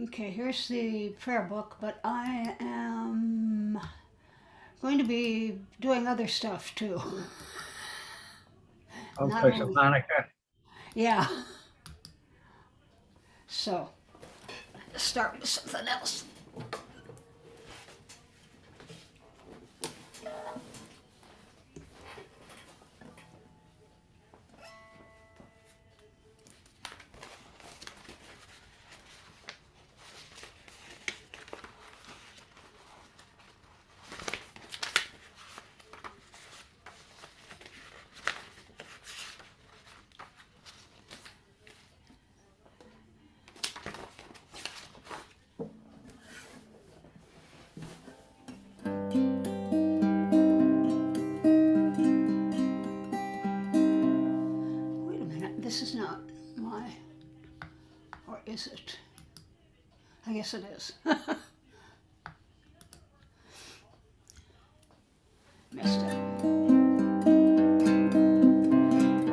Okay, here's the prayer book, but I am going to be doing other stuff too. Oh, Not because of only, Hanukkah. yeah. So, let's start with something else. Wait a minute, this is not my, or is it? I guess it is. Messed up.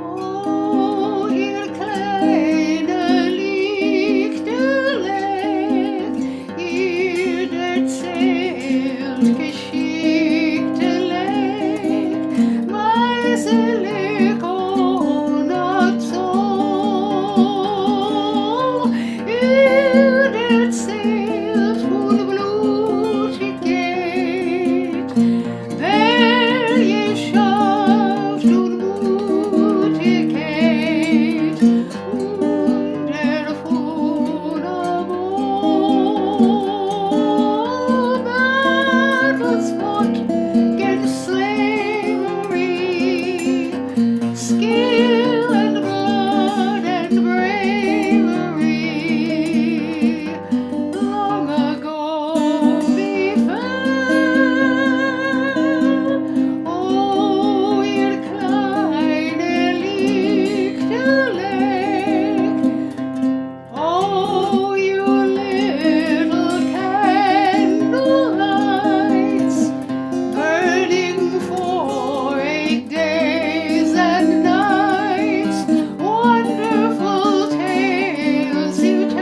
Oh, hier kleine Lichterlein, ihr erzählt Geschichtelein, meiselig ohne Zoll. Ihr erzählt von Blutigkeit, Weltherrschaft und Mutigkeit und von Amor. Battles fought against slavery, skill and blood and bravery. Long ago we fell. Oh, ihr kleine Lichterlein. Oh, you little candlelights, burning for 8 days and nights, wonderful tales you tell.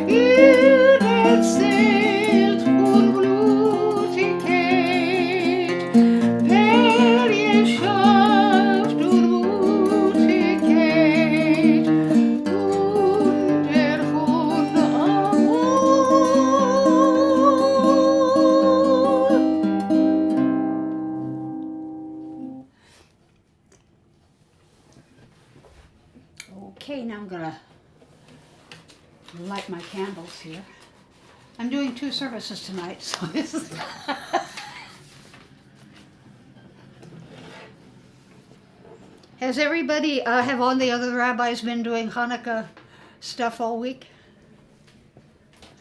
Ihr erzählt von Blutigkeit, Herrschaft und Mutigkeit und von Amor. Okay, now I'm gonna light my candles here. I'm doing 2 services tonight, so this is. Has everybody, have all the other rabbis been doing Hanukkah stuff all week?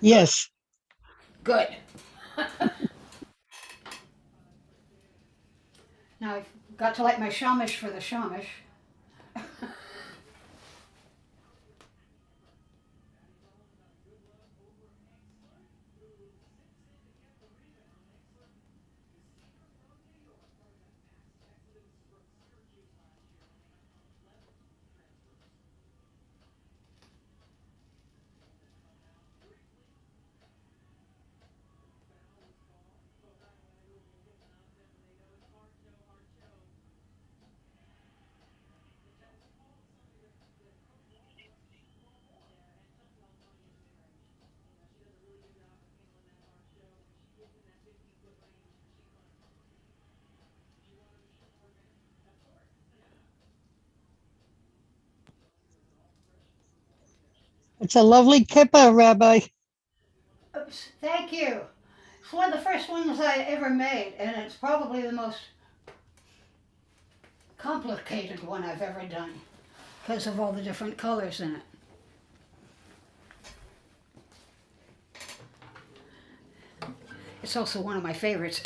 Yes. Good. Now I've got to light my shamash for the shamash. It's a lovely kippah, Rabbi. Oops, thank you. It's one of the first ones I ever made, and it's probably the most complicated one I've ever done because of all the different colors in it. It's also one of my favorites.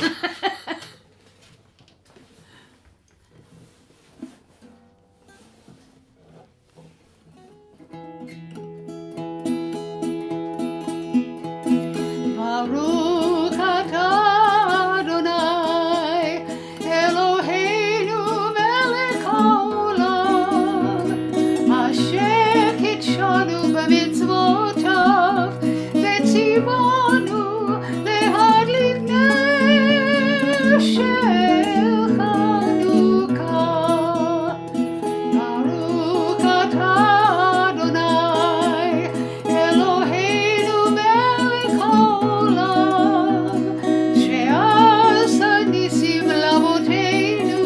Baruch atah Adonai, Eloheinu melech haolam, asher kitshanu Baruch atah Adonai, Eloheinu melech haolam, she'asa nisim l'avoteinu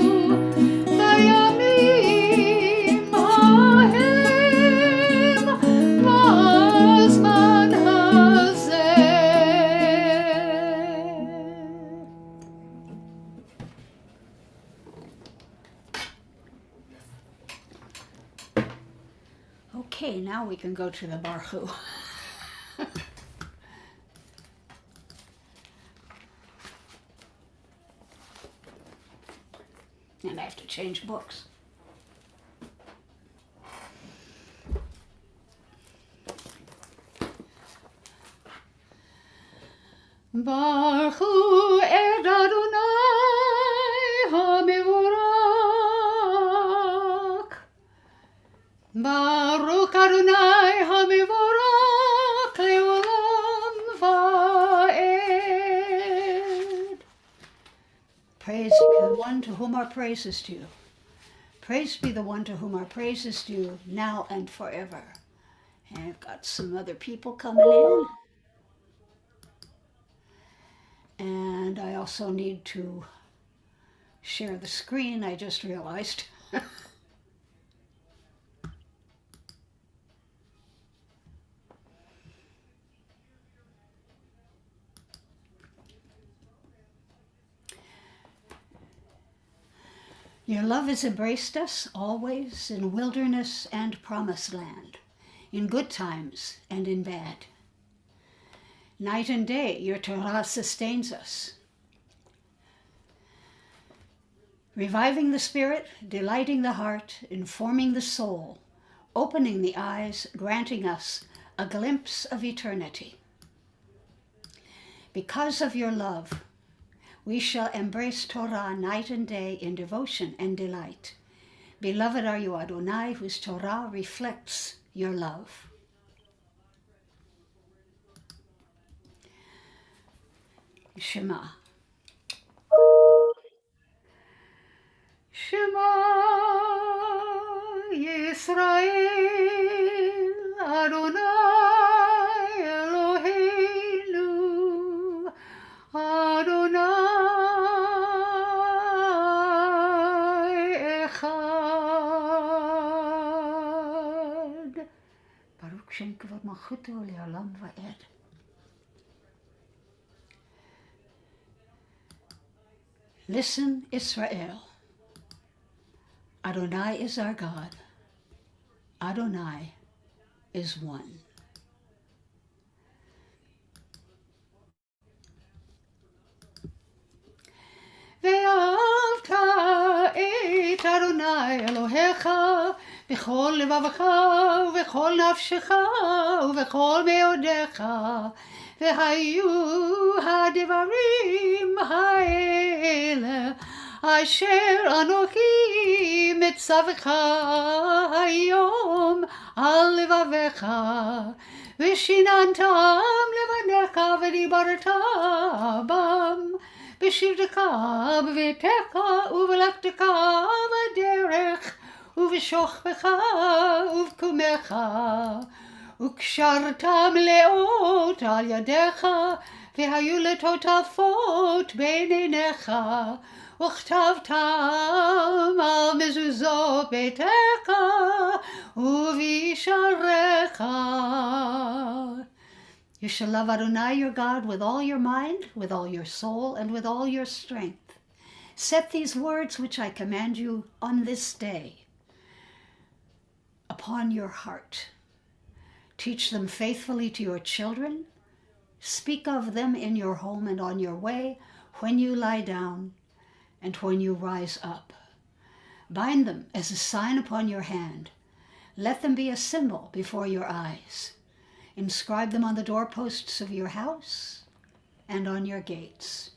bayamim hahem b'azman hazeh. Okay, now we can go to the Barhu. And I have to change books. Barhu et Adonai HaMevorach. Baruch Adonai HaMevorach le'olam va'ed. Praise be the one to whom our praise is due. Praise be the one to whom our praise is due, now and forever. And I've got some other people coming in. And I also need to share the screen, I just realized. Your love has embraced us always in wilderness and promised land, in good times and in bad. Night and day, your Torah sustains us, reviving the spirit, delighting the heart, informing the soul, opening the eyes, granting us a glimpse of eternity. Because of your love, we shall embrace Torah night and day in devotion and delight. Beloved are you, Adonai, whose Torah reflects your love. Shema. Shema Yisrael, Adonai Eloheinu, Adonai Echad. Baruch Shem Kavod Malchuto Le'olam Va'ed. Listen, Israel. Adonai is our God. Adonai is one. ואהבת את אדוני אלוהיך בכל לבבך ובכל נפשך ובכל מאודיך, והיו הדברים האלה אשר אנוכי מצווך היום על לבביך, ושיננתם לבניך ודיברת בם בשבתך בביתך ובלכתך בדרך ובשוכבך ובקומך, וקשרתם לאות על ידיך, והיו לטוטפות בין עיניך, וכתבתם על מזוזות ביתך ובשעריך. You shall love Adonai your God with all your mind, with all your soul, and with all your strength. Set these words which I command you on this day upon your heart. Teach them faithfully to your children. Speak of them in your home and on your way, when you lie down and when you rise up. Bind them as a sign upon your hand. Let them be a symbol before your eyes. Inscribe them on the doorposts of your house and on your gates.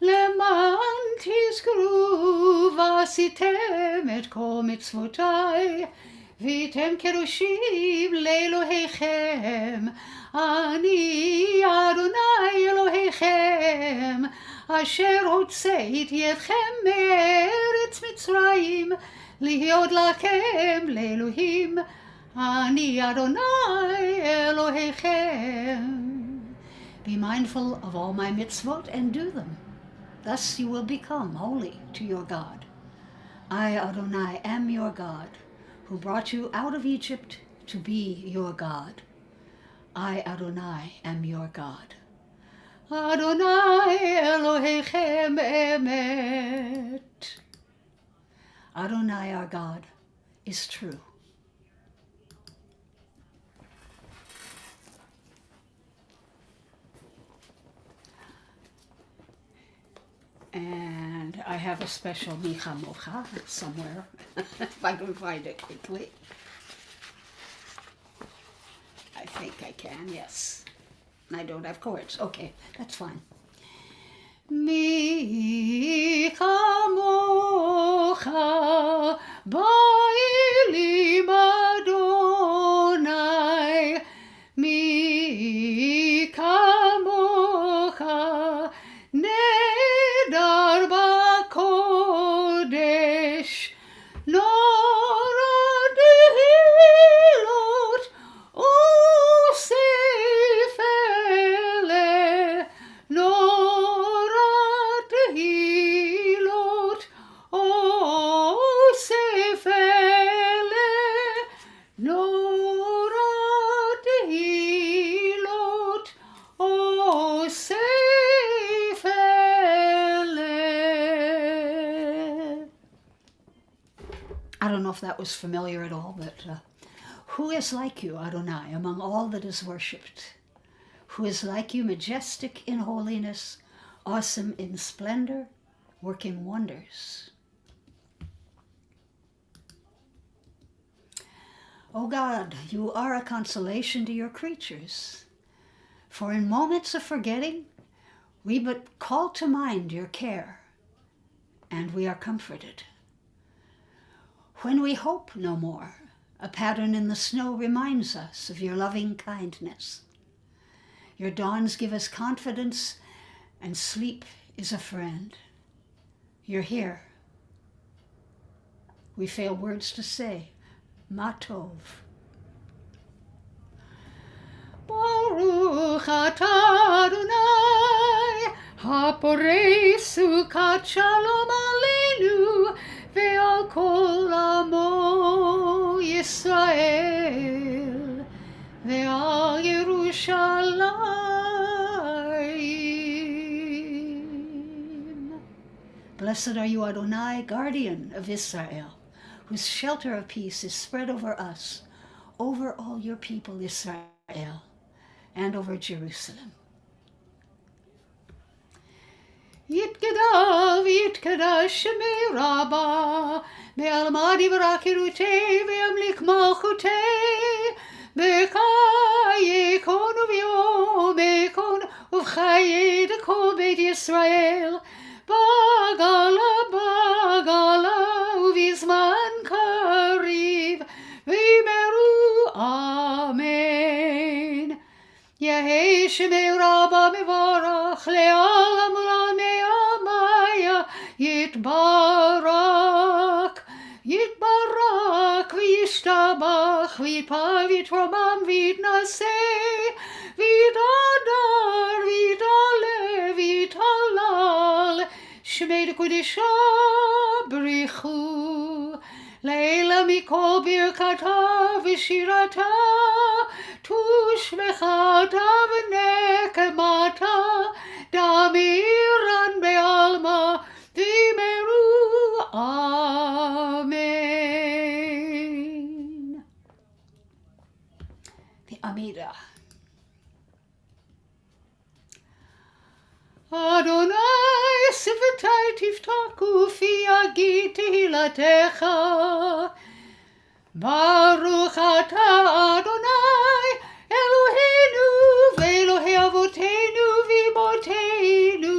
למען תזכרו ועשיתם את כל מצוותיי, והייתם קדושים לאלוהיכם, אני אדוני אשר הוצאתי אתכם מארץ מצרים, להיות לכם לאלוהים, אני אדוני אלוהיכם. Be mindful of all my mitzvot and do them. Thus you will become holy to your God. I, Adonai, am your God, who brought you out of Egypt to be your God. I, Adonai, am your God. Adonai Elohechem emet. Adonai, our God, is true. And I have a special Micha Mocha somewhere, if I can find it quickly. I think I can, yes. I don't have chords. Okay, that's fine. Micha Mocha Ba'ilim Adonai, Micha Mocha Nedar B'Kodesh, Nora Dehilot Osefele, Nora Dehilot Osefele, Nora Dehilot Osefele. I don't know if that was familiar at all, but who is like you, Adonai, among all that is worshipped? Who is like you, majestic in holiness, awesome in splendor, working wonders? O God, you are a consolation to your creatures. For in moments of forgetting, we but call to mind your care, and we are comforted. When we hope no more, a pattern in the snow reminds us of your loving kindness. Your dawns give us confidence, and sleep is a friend. You're here. We fail words to say, Ma Tov. Baruch atah Adonai, haporei sukat shalom aleinu, ve'al kol amo Yisrael, ve'al Yerushalayim. Blessed are you, Adonai, guardian of Israel, whose shelter of peace is spread over us, over all your people Israel, and over Jerusalem. Yitgadav yitgadash shemei Rabbah, be'alma divra kirutei ve'amlik malchutei, be'chai yekon u'v'yom yekon u'v'chai kol beit Yisrael, bagala bagala u'v'zman kariv, v'imeru amen. Yehei shemei Rabbah mevarach le'alam me'amaya yitbarak, yitbarak v'yishtabach v'yitpar v'yitromam v'yitnaseh v'yitadar v'yitale v'yitalal shmei dekudesha brichu leila mikol birkata v'shirata tushmechata v'nekemata damiran be'alma v'imeru amen. The Amida. Adonai sivatai tiftaku fi yagid tehilatecha, Baruch atah Adonai Eloheinu ve'Elohei avoteinu v'imoteinu,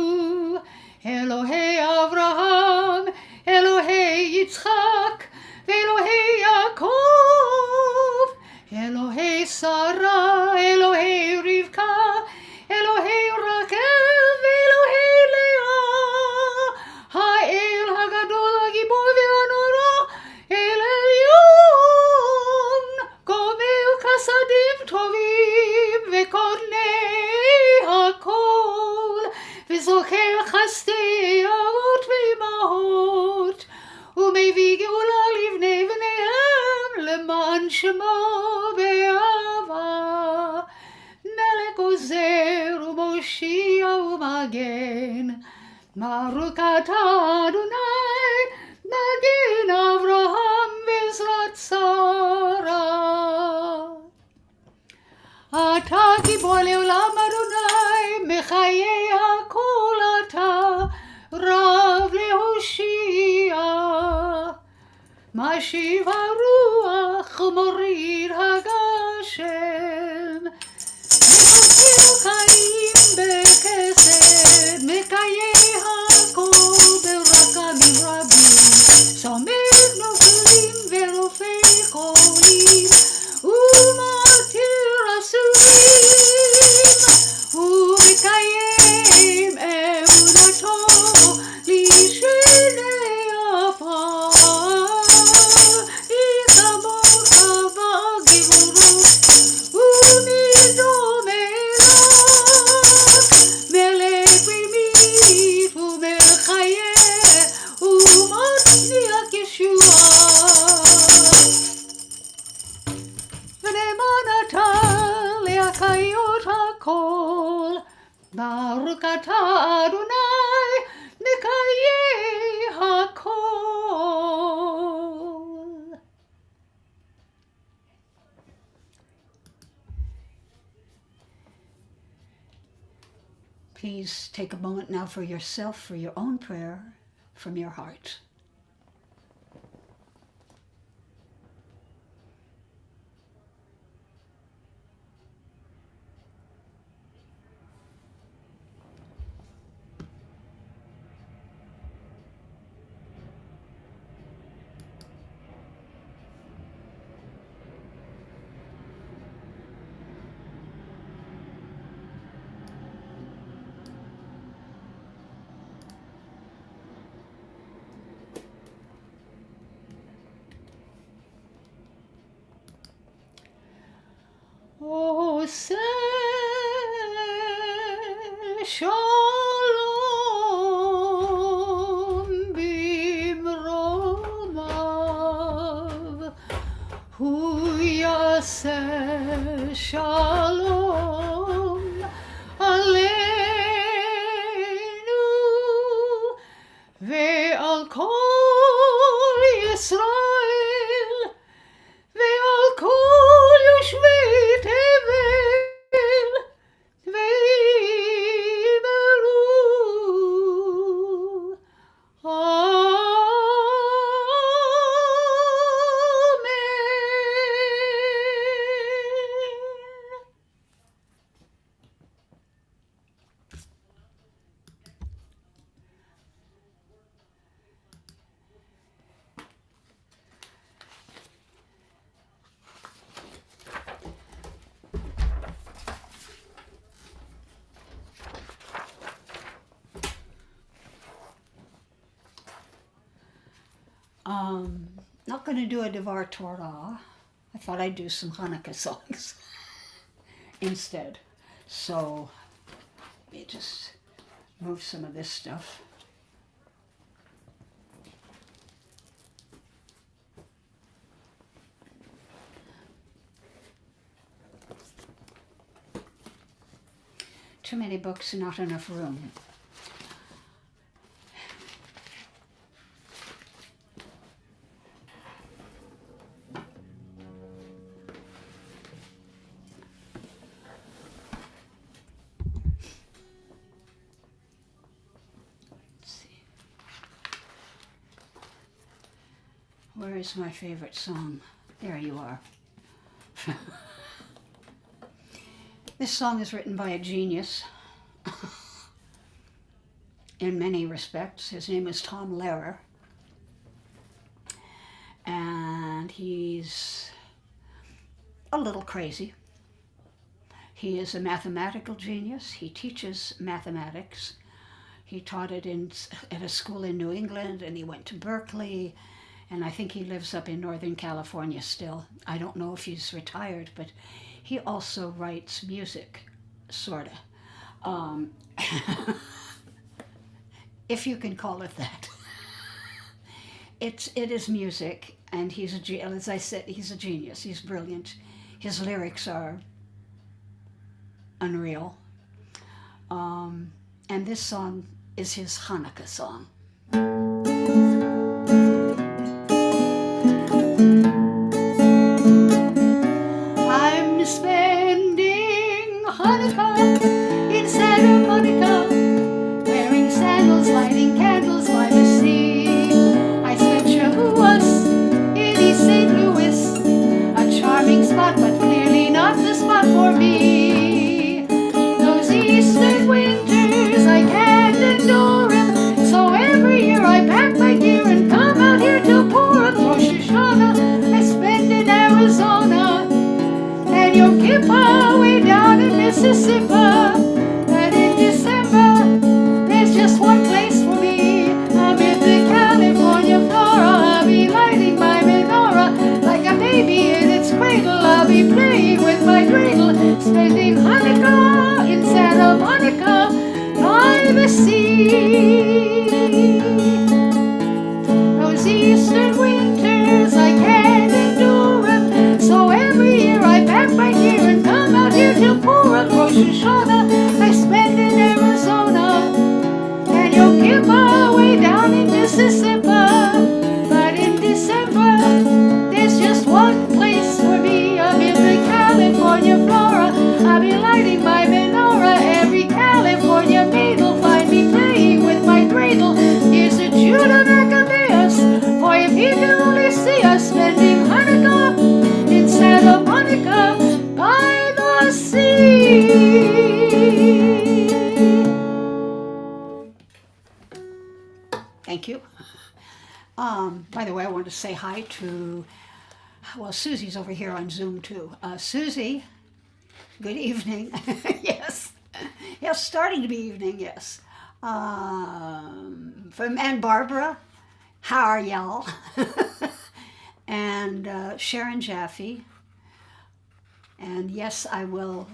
Elohei Avraham, Elohei Yitzchak, ve'Elohei Yaakov, Elohei Sarah, Elohei Rivka, Elohei Rachel, ve'Elohei Leah, וזוכר חסדי אבות ואמהות, ומביא גאולה לבני בניהם למען שמו באהבה. מלך עוזר ומושיע ומגן, ברוך אתה אדוני מגן אברהם בעזרת שרה. אתה גיבור לעולם אדוני, מחיי הכל אתה רב להושיע. משיב הרוח ומוריד הגשם, ומוסיף חיים בחסד, מקיים הכל ברחמים רבים, סומך נופלים ורופא חולים, ומתיר אסורים, ומקיים אמונתו לשני עפר. יתמוך בגבורות ומדום אליו, מלך במית ומחיה ומצליח ישועה. ונאמן אתה להחיות הכל, ברוך אתה אדוני מקיים הכל. Please take a moment now for yourself, for your own prayer from your heart. עושה שלום במרומיו, הוא יעשה שלום עלינו ועל כל ישראל ועל כל יושבי תבל, ויאמרו אמן. Not going to do a Devar Torah. I thought I'd do some Hanukkah songs instead. So let me just move some of this stuff. Too many books, not enough room. Where is my favorite song? There you are. This song is written by a genius in many respects. His name is Tom Lehrer, and he's a little crazy. He is a mathematical genius. He teaches mathematics. He taught it at a school in New England, and he went to Berkeley. And I think he lives up in Northern California still. I don't know if he's retired, but he also writes music, sorta. if you can call it that. It is music, and as I said, he's a genius. He's brilliant. His lyrics are unreal. And this song is his Hanukkah song. I'm spending Hanukkah in Santa Monica, wearing sandals, lighting candles by the sea. I spent Shavuos in East St. Louis, a charming spot, but clearly not the spot for me. Those eastern winters, I can't endure them, so every year I pack my gear and come out here to Purim, Rosh Hashanah, I spend in Arizona, and Yom Kippur way down in Mississippi. But in December, there's just one place for me. I'm in the California flora. I'll be lighting my menorah like a baby in its cradle. I'll be playing with my dreidel, spending Hanukkah in Santa Monica by the sea. Those eastern winters, I can't endure them, so every year I pack my gear and come out here to Purim, Rosh Hashanah, I spend in Arizona, and Yom Kippur way down in Mississippi. But in December, there's just one place for me. I'm in the California flora. I'll be lighting my menorah. Every California maid will find me playing with my dreidel. Here's a Judah Maccabeus. Boy, if he could only see us spending Hanukkah in Santa Monica by the sea. Thank you. By the way, I wanted to say hi to, well, Susie's over here on Zoom too. Susie, good evening. Yes. Yes, starting to be evening, yes. And Barbara, how are y'all? And Sharon Jaffe. And yes, I will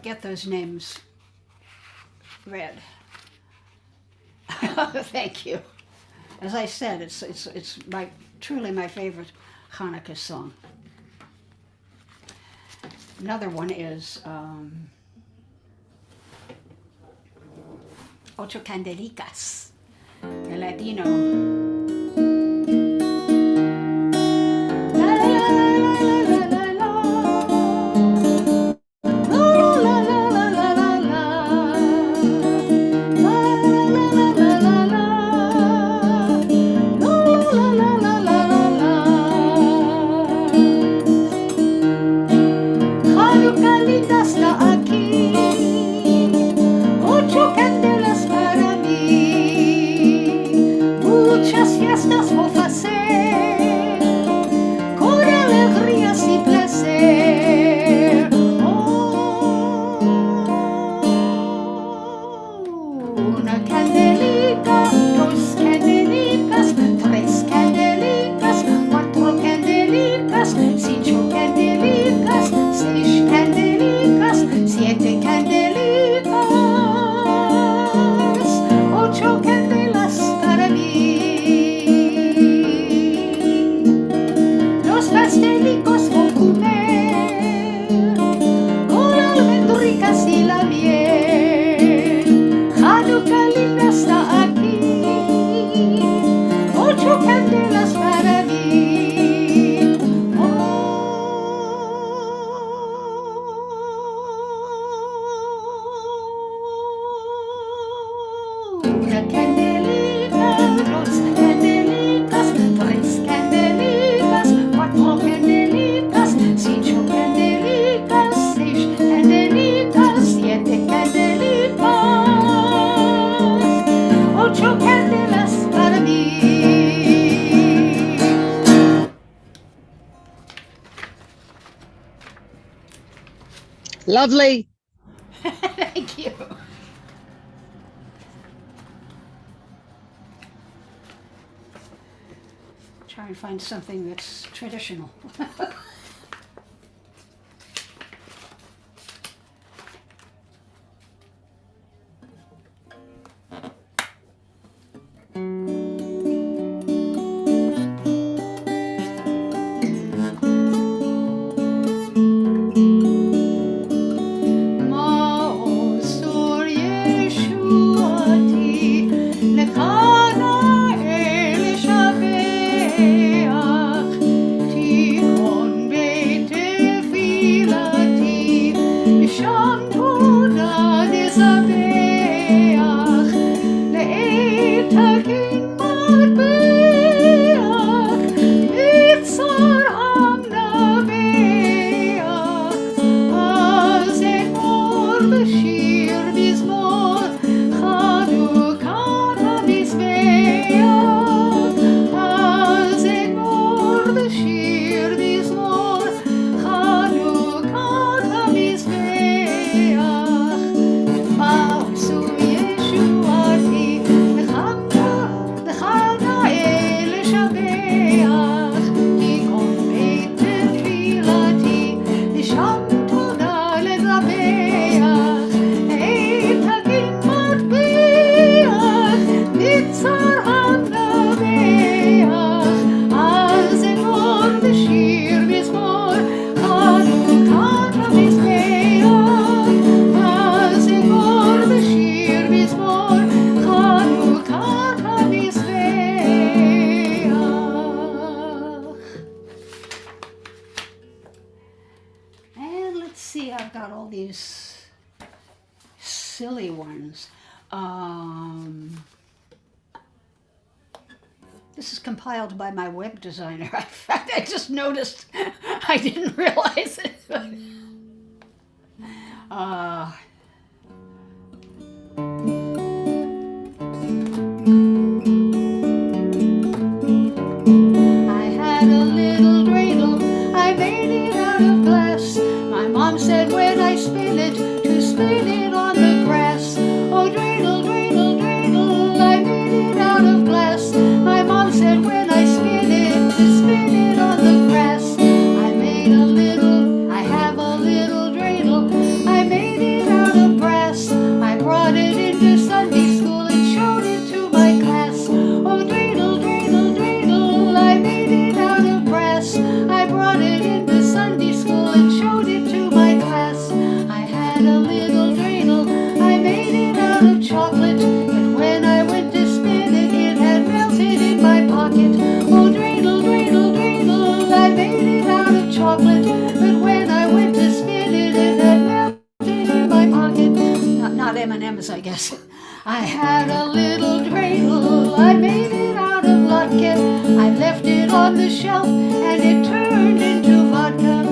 get those names read. Thank you. As I said, it's truly my favorite Hanukkah song. Another one is Ocho Candelicas, the Latino. Lovely. Thank you. Try and find something that's traditional. silly ones. This is compiled by my web designer. In fact, I just noticed. I didn't realize it. uh, I had a little dreidel, I made it out of glass. My mom said when I spin it, to spin it on the grass. Oh, dreidel, dreidel, dreidel, I made it out of glass. My mom said when I spin it, to spin it on the grass. I have a little dreidel, I made it out of brass. I brought it into Sunday school and showed it to my class. Oh, dreidel, dreidel, dreidel, I made it out of brass. I brought it into Sunday school and showed it to my class. I had a little dreidel, I made it out of chocolate, but when I went to spin it, it had melted in my pocket. Oh, dreidel, dreidel, dreidel, I made it out of chocolate, but when I went to spin it, it had melted in my pocket. Not M&M's, I guess. I had a little dreidel, I made it out of latke. I left it on the shelf and it turned into vodka.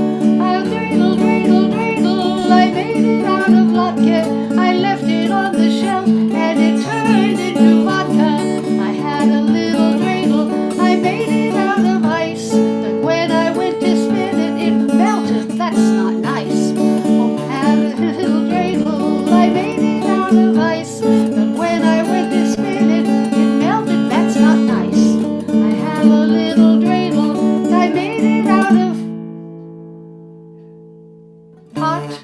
I'll dreidel, dreidel, dreidel, I made it out of latke. I left it on the shelf and it turned into vodka. I had a little dreidel, I made it out of ice, but when I went to spin it, it melted. That's not nice. Oh, I had a little dreidel, I made it out of ice, but when I went to spin it, it melted. That's not nice. I have a little dreidel, I made it out of pot,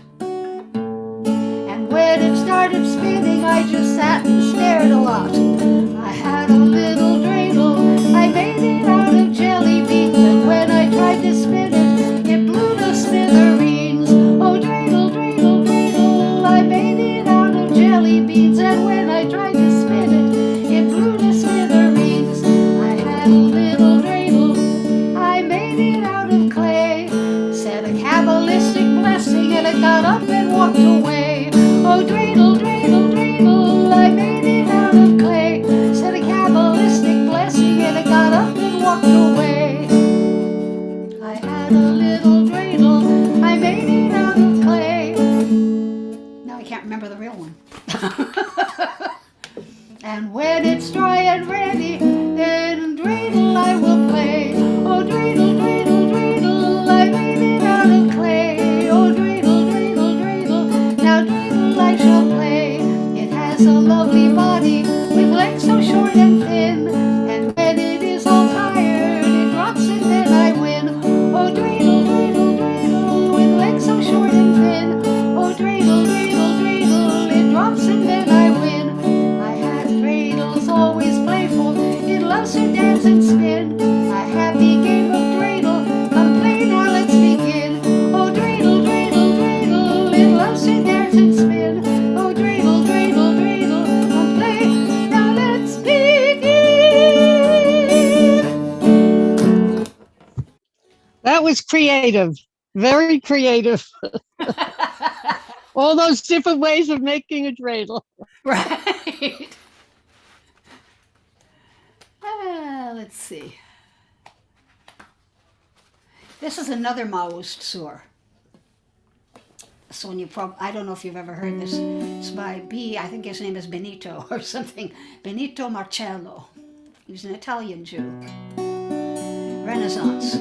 and when it started spinning, I just sat and stared a lot. I had a little dreidel, I made it out of jelly beans, and when I tried to spin it, it blew to smithereens. Oh, dreidel, dreidel, dreidel, I made it out of jelly beans, and when I tried to spin it, it blew to smithereens. I had a little dreidel, I made it out of clay, said a Kabbalistic blessing, and it got up and walked away. Oh, dreidel, dreidel, dreidel, I made it out of clay, said a Kabbalistic blessing, and it got up and walked away. I had a little dreidel, I made it out of clay. Now I can't remember the real one. And when it's dry and ready, then dreidel I will play. Oh, dreidel, dreidel, dreidel, I made it out of clay. Oh, dreidel, dreidel, dreidel, now dreidel I shall play. It has a lovely body with legs so short and thin, and when it is all tired, it drops and then I win. Oh, dreidel, dreidel, dreidel, with legs so short and thin. Oh, dreidel, dreidel, dreidel, it drops and then I win. I had dreidels always playful, it loves to dance and spin. A happy game of dreidel, come play now, let's begin. Oh, dreidel, dreidel, dreidel, it loves to dance and spin. Oh, dreidel, dreidel, dreidel, come play now, let's begin. That was creative. Very creative. All those different ways of making a dreidel. Right. Let's see. This is another Maoist sur. So when I don't know if you've ever heard this. It's by I think his name is Benito or something. Benito Marcello. He was an Italian Jew. Renaissance.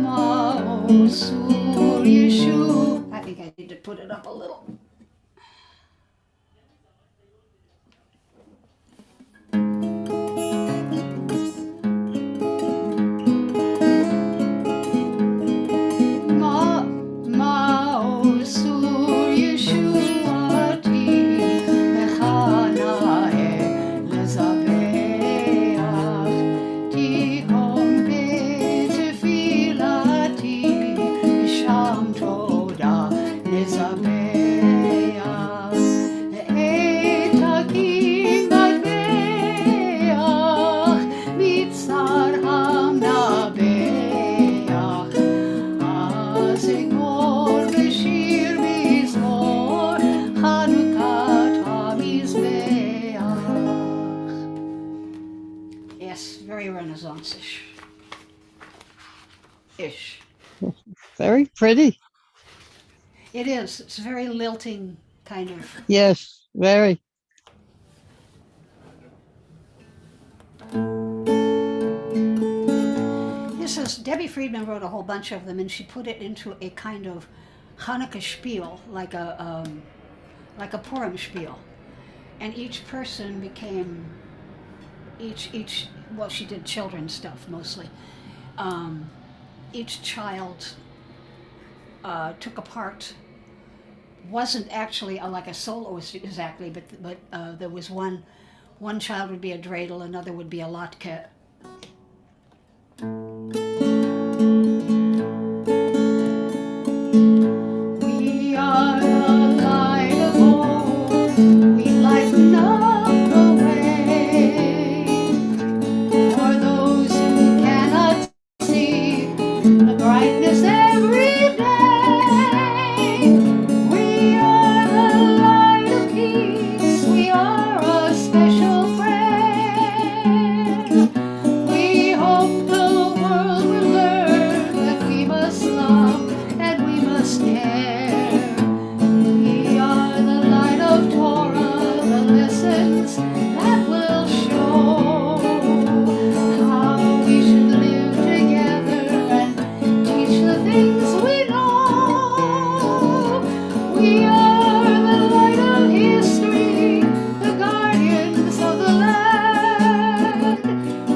Mao sur Yeshu. I think I need to put it up a little. Isabel. ish. Very pretty. It is. It's very lilting, kind of. Yes, very. This is Debbie Friedman wrote a whole bunch of them, and she put it into a kind of Hanukkah spiel, like a Purim spiel, and each person became each. Well, she did children's stuff mostly. Each child took a part. Wasn't actually like a soloist exactly, but there was one. One child would be a dreidel, another would be a latke. We are the light of hope. We lighten up the way for those who cannot see the brightness every day. We are the light of peace. We are a special friend. We hope the world will learn that we must love and we must care. We are the light of Torah, the lessons that will show how we should live together and teach the things we know. We are the light of history, the guardians of the land.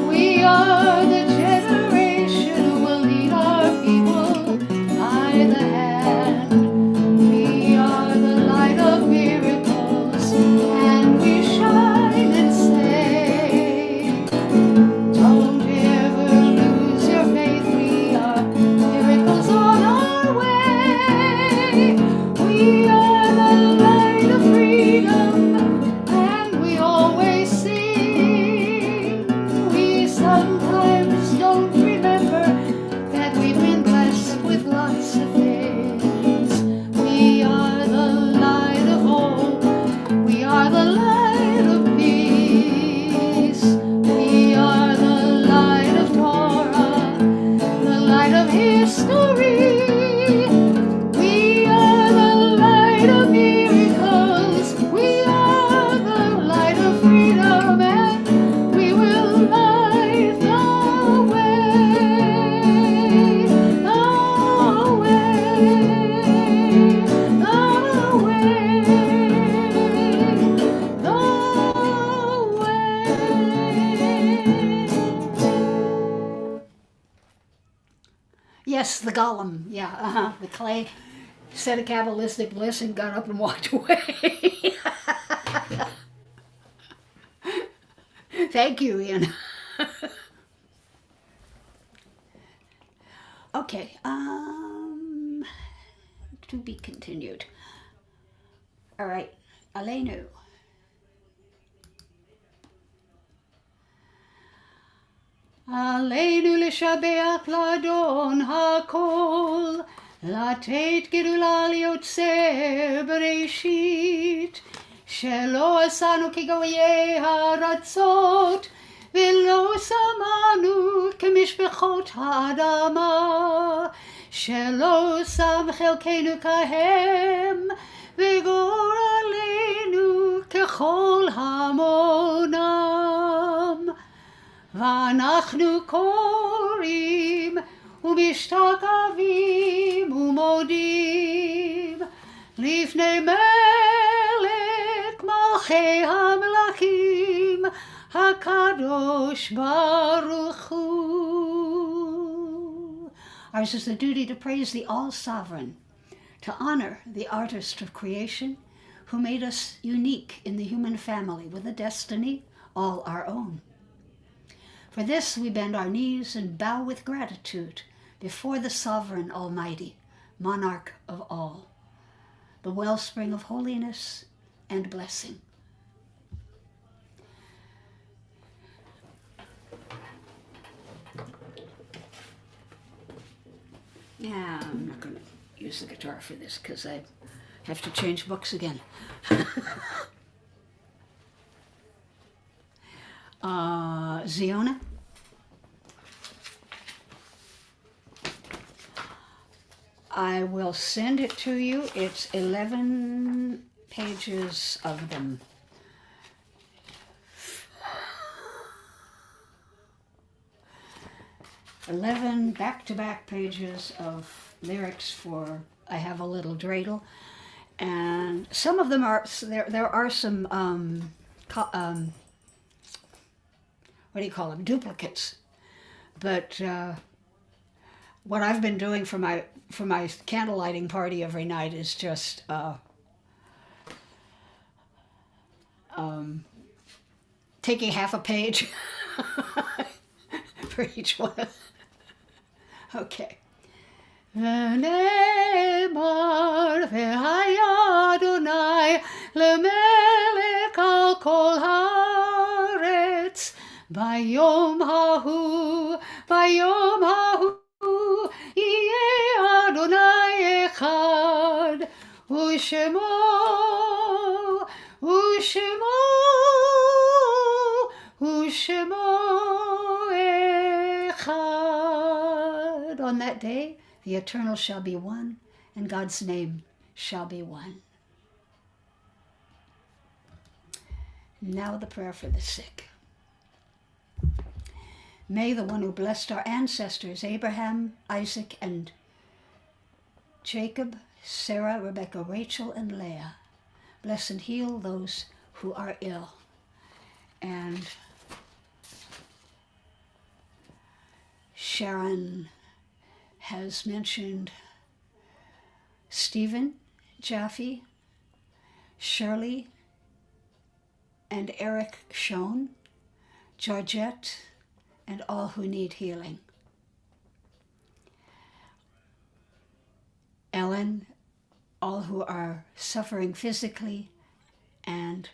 We are the generation who will lead our people by the hand. We are the light of miracles, and we shine and say, don't ever lose your faith. We are miracles on our way. We are the light of freedom, and we always sing. We sometimes don't remember that we've been blessed with lots of things. We are the light of hope. We are the light of peace. We are the light of Torah, the light of history. We are the light of miracles. We are the light of freedom, and we will light the way, the way, the way. Yes, the golem. Yeah, the clay said a Kabbalistic blessing, got up and walked away. Thank you, Ian. Okay, to be continued. All right, Aleinu. עלינו לשבח לאדון הכל, לתת גדולה ליוצר בראשית, שלא עשנו כגויי הארצות, ולא שמנו כמשפחות האדמה, שלא שם חלקנו כהם, וגורלנו ככל המונם. ואנחנו קוראים ומשתקבים ומודים לפני מלך מלכי המלכים הקדוש ברוך הוא. Ours is the duty to praise the all-sovereign, to honor the artist of creation who made us unique in the human family with a destiny all our own. For this we bend our knees and bow with gratitude before the sovereign Almighty, monarch of all, the wellspring of holiness and blessing. Yeah, I'm not going to use the guitar for this because I have to change books again. Ziona. I will send it to you. It's 11 pages of them. Eleven back-to-back pages of lyrics for I Have a Little Dreidel. And some of them are, there are some, what do you call them, duplicates. But what I've been doing for my candle lighting party every night is just taking half a page for each one. Okay. ונאמר והיה אדוני למלך על כל הארץ ביום ההוא יהיה אדוני אחד ושמו אחד. On that day, the eternal shall be one, and God's name shall be one. Now the prayer for the sick. May the one who blessed our ancestors, Abraham, Isaac, and Jacob, Sarah, Rebecca, Rachel, and Leah, bless and heal those who are ill. And Sharon has mentioned Stephen, Jaffe, Shirley, and Eric Schoen, Georgette, and all who need healing. Ellen, all who are suffering physically and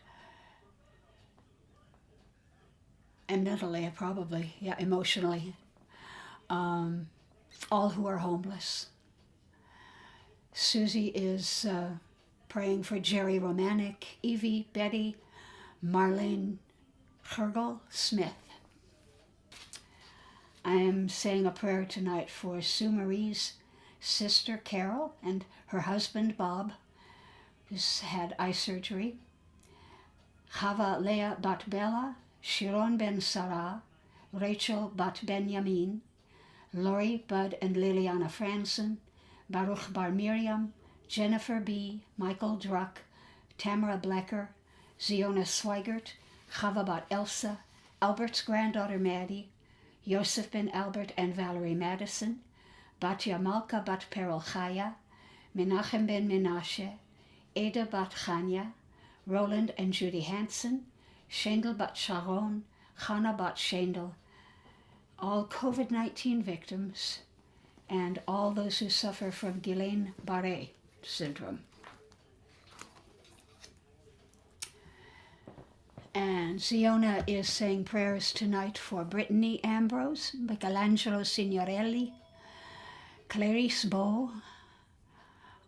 mentally, probably, emotionally. All who are homeless. Susie is praying for Jerry Romanek, Evie, Betty, Marlene Hergel Smith. I am saying a prayer tonight for Sue Marie's sister Carol and her husband Bob, who's had eye surgery. Chava Leah Bat Bella, Shiron Ben Sarah, Rachel Bat Benjamin, Lori, Bud, and Liliana Franson, Baruch Bar Miriam, Jennifer B., Michael Druck, Tamara Blecker, Ziona Swigert, Chava Bat Elsa, Albert's granddaughter Maddie, Yosef Ben Albert and Valerie Madison, Batya Malka Bat Perel Chaya, Menachem Ben Menashe, Ada Bat Chanya, Roland and Judy Hansen, Shendel Bat Sharon, Chana Bat Shendel, all COVID-19 victims, and all those who suffer from Guillain-Barré syndrome. And Ziona is saying prayers tonight for Brittany Ambrose, Michelangelo Signorelli, Clarice Bow,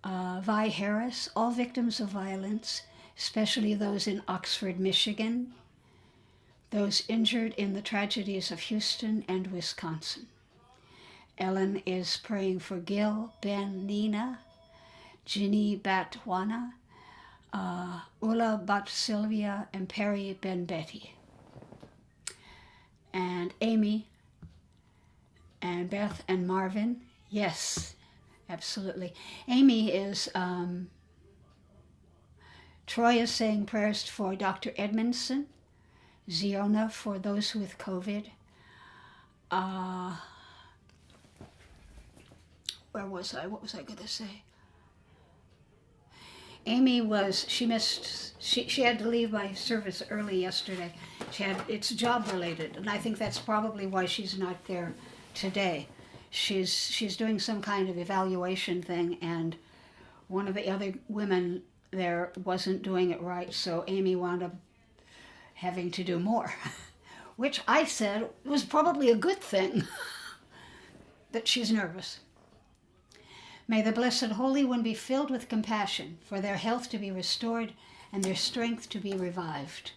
Vi Harris, all victims of violence, especially those in Oxford, Michigan, those injured in the tragedies of Houston and Wisconsin. Ellen is praying for Gil, Ben, Nina, Ginny Bat Juana, Ula Bat Sylvia, and Perry Ben Betty. And Amy and Beth and Marvin, yes, absolutely. Amy is, Troy is saying prayers for Dr. Edmondson, Ziona for those with COVID. Where was I? What was I going to say? Amy she had to leave my service early yesterday. It's job related, and I think that's probably why she's not there today. She's doing some kind of evaluation thing, and one of the other women there wasn't doing it right, so Amy wound up having to do more, which I said was probably a good thing, that she's nervous. May the Blessed Holy One be filled with compassion for their health to be restored and their strength to be revived.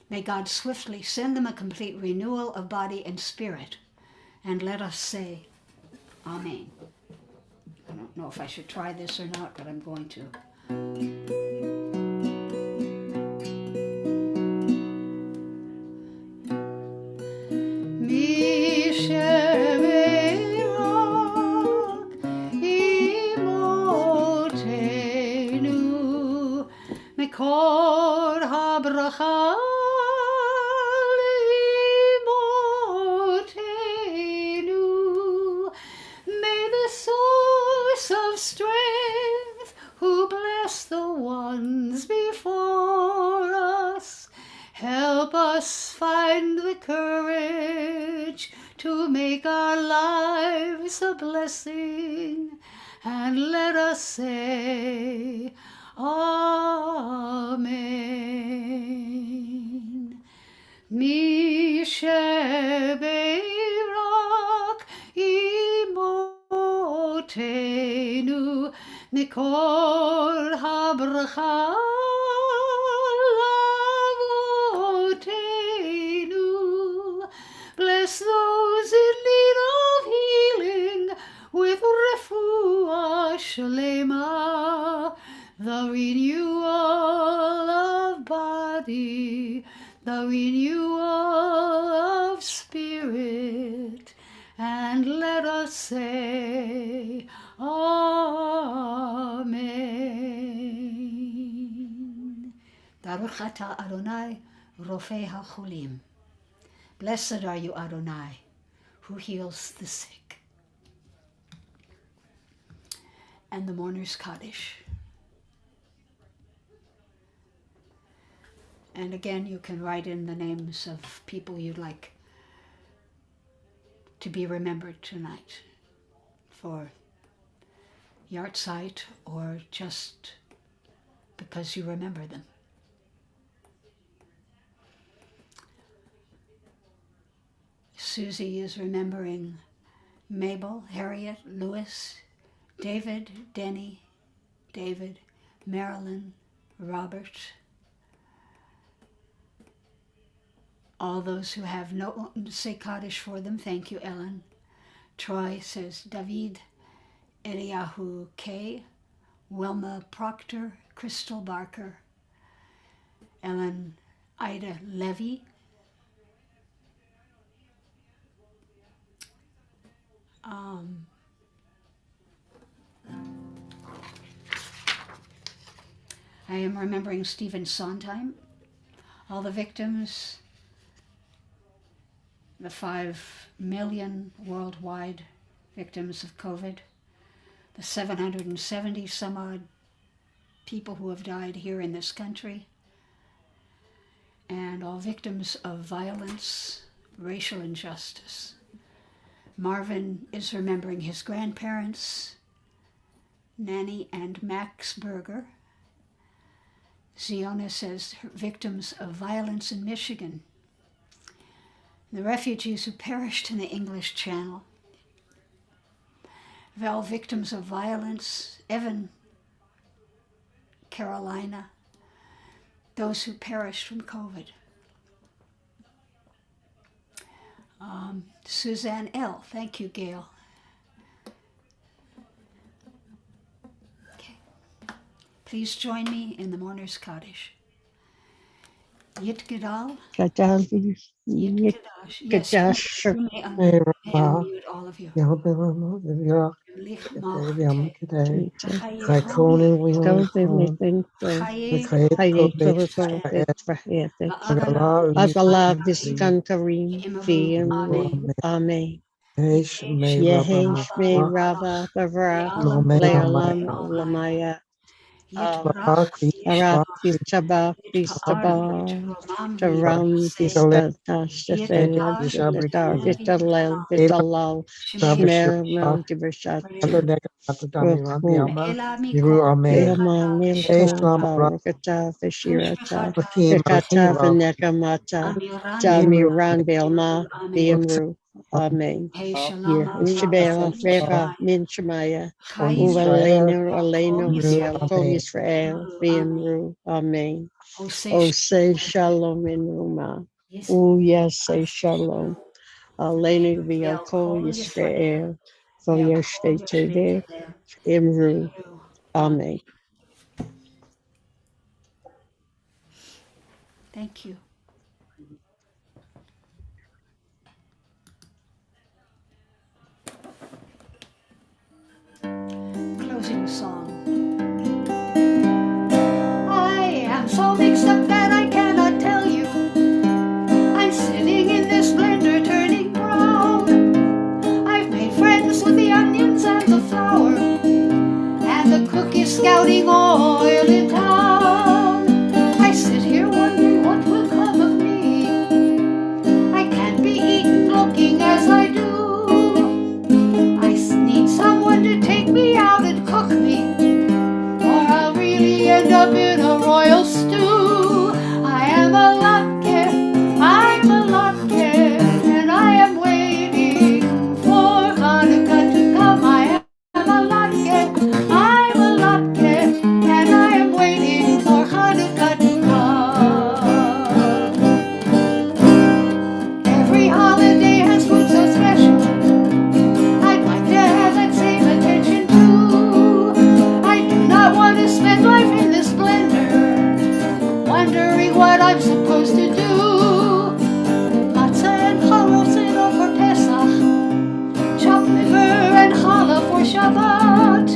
May God swiftly send them a complete renewal of body and spirit. And let us say, Amen. don't know if I should try this or not, but I'm going to. מקור הברכה לאמותינו. May the source of strength, who bless the ones before us, help us find the courage to make our lives a blessing, and let us say, Amen. Mi shebeirach imotenu mikol habracha lavotenu. Bless those in need of healing with refuah shlema, the renewal of body, the renewal of spirit, and let us say, Amen. Baruch atah Adonai, Rofei HaCholim. Blessed are you, Adonai, who heals the sick. And the mourner's Kaddish. And again, you can write in the names of people you'd like to be remembered tonight for yahrzeit or just because you remember them. Susie is remembering Mabel, Harriet, Louis, David, Denny, David, Marilyn, Robert. All those who have no one to say Kaddish for them, thank you, Ellen. Troy says David, Eliyahu K, Wilma Proctor, Crystal Barker, Ellen Ida Levy, I am remembering Stephen Sondheim, all the victims, the 5 million worldwide victims of COVID, the 770 some odd people who have died here in this country, and all victims of violence, racial injustice. Marvin is remembering his grandparents, Nanny and Max Berger. Ziona says victims of violence in Michigan, the refugees who perished in the English Channel, all victims of violence, Evan, Carolina, those who perished from COVID. Suzanne L., thank you, Gail. Okay. Please join me in the Mourner's Kaddish. Yit Gedal. Gadali, Yit Kadash. Yes, Kadash, you may unmute all of you. Yom Kiday, Chayechon, Raikkonen Wheeling Chaye, Mikhail Agala Agala Viskantarim, Imaru, Fiamru, Amen. Ame, Yesh May Yehesh, Me Rabba, Rava, Barak, Le'alam, Lome Lealam, Le'alam, Lamaya, Yit Barach, Arak, Yishbach, Vistabak, Yit Pa'ar, Yit Vistabar, Ramam, Taram, Yit Vistatash, Yit Tatayat, Kadash, Yit Tatar, Kadash, Yit Vistalel, Kadash, Vistalal, Shemir, Shmer, Mel, Divershat, Roku, Ela Mikol, Ilama, Shemir, Milko, Parakata, Vishirata, Kushbachata, Vikata, Vinekamata, Amiranda, Jamiran, Belma, Amen. Biamru, Amen. Hey Yeah, Shalama, Ishabela, Rabba, Vega, Shemai, Min Shemaya, Chayim, Uvalenu, Kol Alenu, Yisrael, Yalko Yisrael, Amen. Biamru, Amen. Osei Oh, say shalom in Ruma. Yisrael, Oh, yes, say shalom. Alenu, El Yalko Kol Yisrael, Yisrael, Voyashtede, Imru, Amen. Thank you. Closing song. I am so mixed up that I cannot tell you. I'm sitting in this blender turning brown. I've made friends with the onions and the flour, and the cook is scouting oil in town. I sit here wondering what will come of me. I can't be eaten looking as I do. I need someone to take me out and cook me, or I'll really end up in a royal stew. I am a latke, I'm a latke, and I am waiting for Hanukkah to come. I am a latke, I'm a latke, and I am waiting for Hanukkah to come. Every holiday has food so special, I'd like to have that same attention too. I do not want to spend life in this blender, wondering what I'm supposed to do. Matzah and challah for Pesach, chopped liver and challah for Shabbat.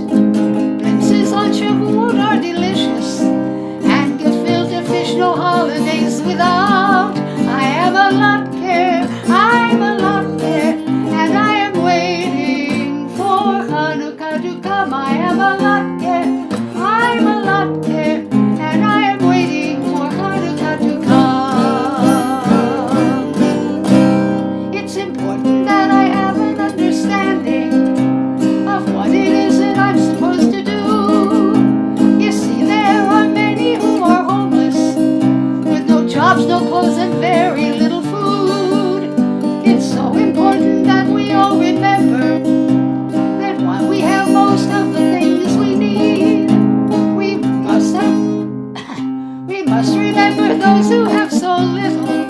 Blimtzes on Shavuot are delicious, and gefilte fish no holidays without. I am a latke, I'm a latke, and I am waiting for Hanukkah to come. I am a latke, I'm a latke, and I am waiting for Hanukkah to come. It's important that I have an understanding of what it is that I'm supposed to do. You see, there are many who are homeless, with no jobs, no clothes, and very little food. It's so important that we all remember that while we have most of the things we need, we must remember those who have so little.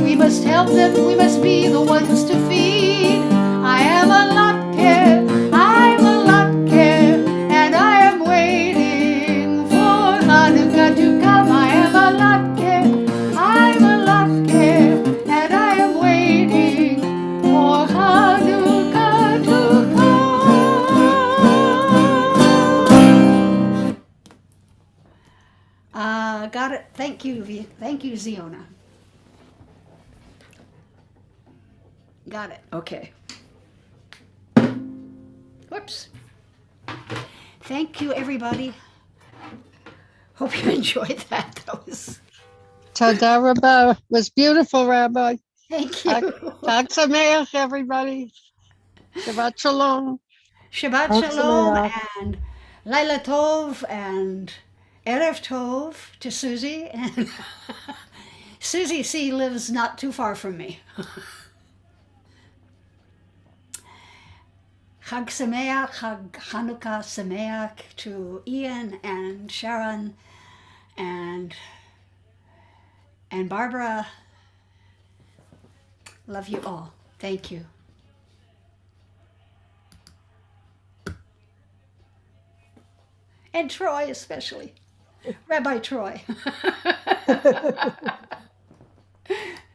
We must help them, we must be the ones to feed. I am a latke, I'm a latke, and I am waiting for Hanukkah to come. I am a latke, I'm a latke, and I am waiting for Hanukkah to come. Got it. Thank you, Ziona. Got it. Okay. Whoops. Thank you, everybody. Hope you enjoyed that. That was. Tada Rabba was beautiful, Rabbi. Thank you. Chag Sameach, everybody. Shabbat Shalom. Shabbat Chag Shalom Sameach. and Laila Tov and Erev Tov to Susie. And Susie C. lives not too far from me. Chag Sameach, Chag Hanukkah Sameach to Ian and Sharon and Barbara. Love you all. Thank you. And Troy especially. Rabbi Troy.